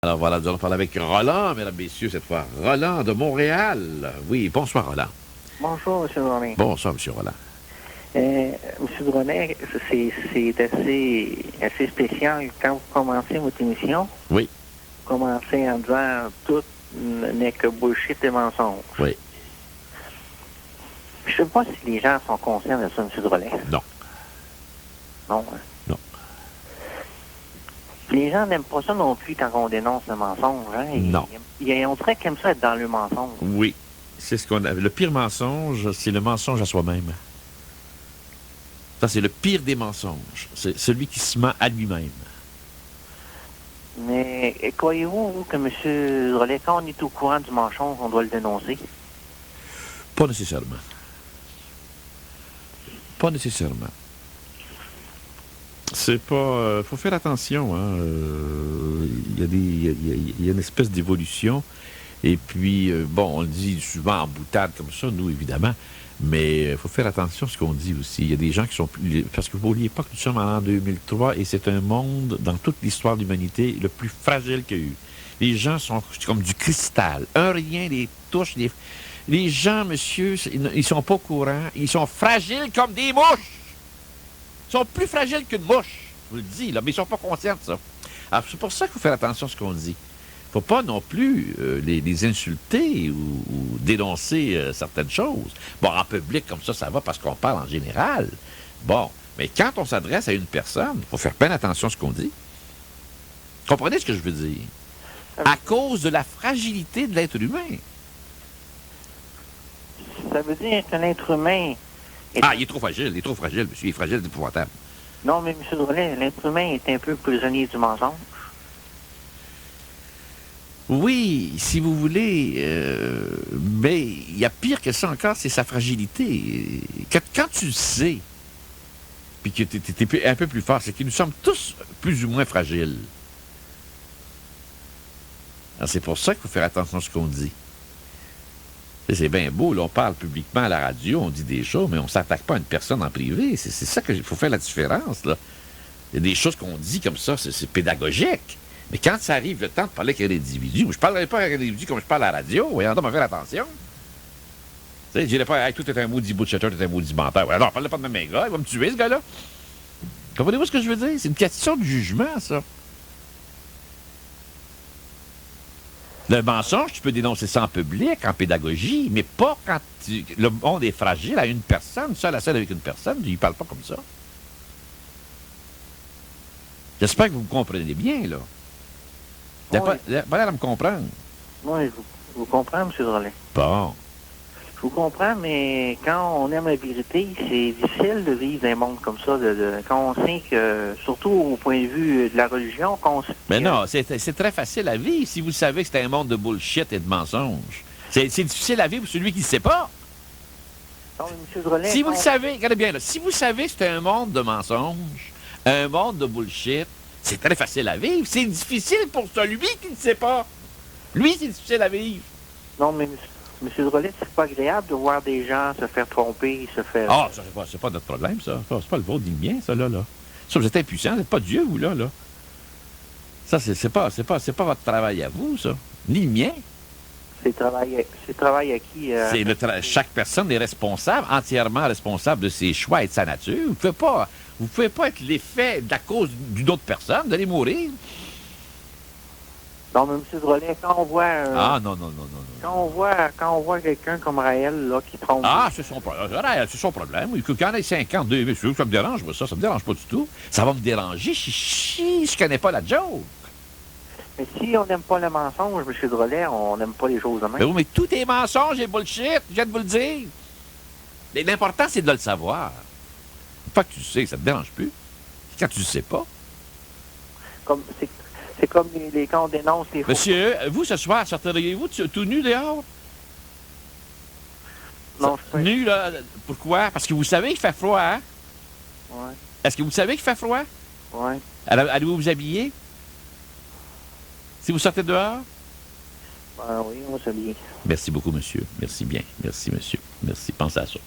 Alors voilà, nous allons parler avec Roland, mesdames, messieurs, cette fois. Roland de Montréal. Oui, bonsoir, Roland. Bonjour, M. Drolet. Bonsoir, M. Roland. M. Drolet, c'est assez spécial. Quand vous commencez votre émission, Oui, vous commencez en disant tout n'est que bullshit et mensonge. oui, Je ne sais pas si les gens sont conscients de ça, M. Drolet. non, Non. Hein? non. Les gens n'aiment pas ça non plus quand on dénonce le mensonge. Hein? Non. On dirait qu'ils aiment ça être dans le mensonge. Oui, c'est ce qu'on a. Le pire mensonge, c'est le mensonge à soi-même. Ça, c'est le pire des mensonges. C'est celui qui se ment à lui-même. Mais croyez-vous, vous, que M. Drolet, quand on est au courant du mensonge, on doit le dénoncer? Pas nécessairement. Pas nécessairement. C'est pas... faut faire attention, hein. Il y a une espèce d'évolution. Et puis, bon, on le dit souvent en boutade comme ça, nous, évidemment. Mais il faut faire attention à ce qu'on dit aussi. Il y a des gens qui sont plus... Parce que vous n'oubliez pas que nous sommes en 2003 et c'est un monde, dans toute l'histoire de l'humanité, le plus fragile qu'il y a eu. Les gens sont comme du cristal. Un rien les touche. Les gens, monsieur, ils sont pas au courant. Ils sont fragiles comme des mouches. Ils sont plus fragiles qu'une mouche. Je vous le dis, là, mais ils sont pas conscients de ça. Alors, c'est pour ça qu'il faut faire attention à ce qu'on dit. Il ne faut pas non plus les insulter ou dénoncer certaines choses. Bon, en public, comme ça va parce qu'on parle en général. Bon, mais quand on s'adresse à une personne, il faut faire bien attention à ce qu'on dit. Comprenez ce que je veux dire? À cause de la fragilité de l'être humain. Ça veut dire que l'être humain... Ah, il est trop fragile, monsieur. Il est fragile, c'est épouvantable. Non, mais M. Drolet, l'être humain est un peu prisonnier du mensonge. Oui, si vous voulez, mais il y a pire que ça encore, c'est sa fragilité. Quand tu le sais, puis que tu es un peu plus fort, c'est que nous sommes tous plus ou moins fragiles. Alors, c'est pour ça qu'il faut faire attention à ce qu'on dit. C'est bien beau, là, on parle publiquement à la radio, on dit des choses, mais on ne s'attaque pas à une personne en privé. C'est ça qu'il faut faire la différence, là. Il y a des choses qu'on dit comme ça, c'est pédagogique. Mais quand ça arrive le temps de parler avec un individu, je ne parlerai pas avec un individu comme je parle à la radio, voyons donc, faire attention. Tu sais, je dirais pas, hey, tout est un maudit bullshitter, tout est un maudit menteur. Ouais, alors, parle pas de mes gars, il va me tuer, ce gars-là. Comprenez-vous ce que je veux dire? C'est une question de jugement, ça. Le mensonge, tu peux dénoncer ça en public, en pédagogie, mais pas quand le monde est fragile à une personne, seul à seul avec une personne, il ne parle pas comme ça. J'espère que vous me comprenez bien, là. Il n'y a pas l'air de me comprendre. Oui, je vous comprends, M. Drolet. Bon. Je vous comprends, mais quand on aime la vérité, c'est difficile de vivre un monde comme ça. Quand on sait que, surtout au point de vue de la religion, qu'on sait... Mais non, c'est très facile à vivre si vous savez que c'est un monde de bullshit et de mensonges. C'est difficile à vivre pour celui qui ne sait pas. Non, M. Drolet... Si vous le savez, regardez bien, là, si vous savez que c'est un monde de mensonges, un monde de bullshit, c'est très facile à vivre. C'est difficile pour celui qui ne sait pas. Lui, c'est difficile à vivre. Non, mais M. Drolet, c'est pas agréable de voir des gens se faire tromper, se faire... Ah, ça, c'est pas notre problème, ça. C'est pas le vôtre ni le mien, ça, là. Ça, vous êtes impuissant, vous n'êtes pas Dieu, vous, là. Ça, c'est pas votre travail à vous, ça. Ni le mien. C'est travail à qui? Chaque personne est responsable, entièrement responsable de ses choix et de sa nature. Vous pouvez pas être l'effet de la cause d'une autre personne, vous allez mourir. Non, mais M. Drolet, quand on voit... Ah, non. Quand on voit quelqu'un comme Raël, là, qui trompe... Ah, c'est son problème. Qu'il y en ait 52, messieurs, ça me dérange, moi, ça me dérange pas du tout. Ça va me déranger si je connais pas la joke. Mais si on n'aime pas le mensonge, M. Drolet, on n'aime pas les choses de même. Mais oui, mais tout est mensonge et bullshit, je viens de vous le dire. Mais l'important, c'est de le savoir. Une fois que tu le sais, ça te dérange plus. Quand tu le sais pas. C'est comme quand on dénonce les faux... Monsieur, vous, ce soir, sorteriez-vous tout nu dehors? Non, je peux... Nu, là, pourquoi? Parce que vous savez qu'il fait froid, hein? Ouais. Est-ce que vous savez qu'il fait froid? Ouais. Allez-vous vous habiller? Si vous sortez dehors? Ben oui, on s'habille. Merci beaucoup, monsieur. Merci bien. Merci, monsieur. Merci. Pensez à ça.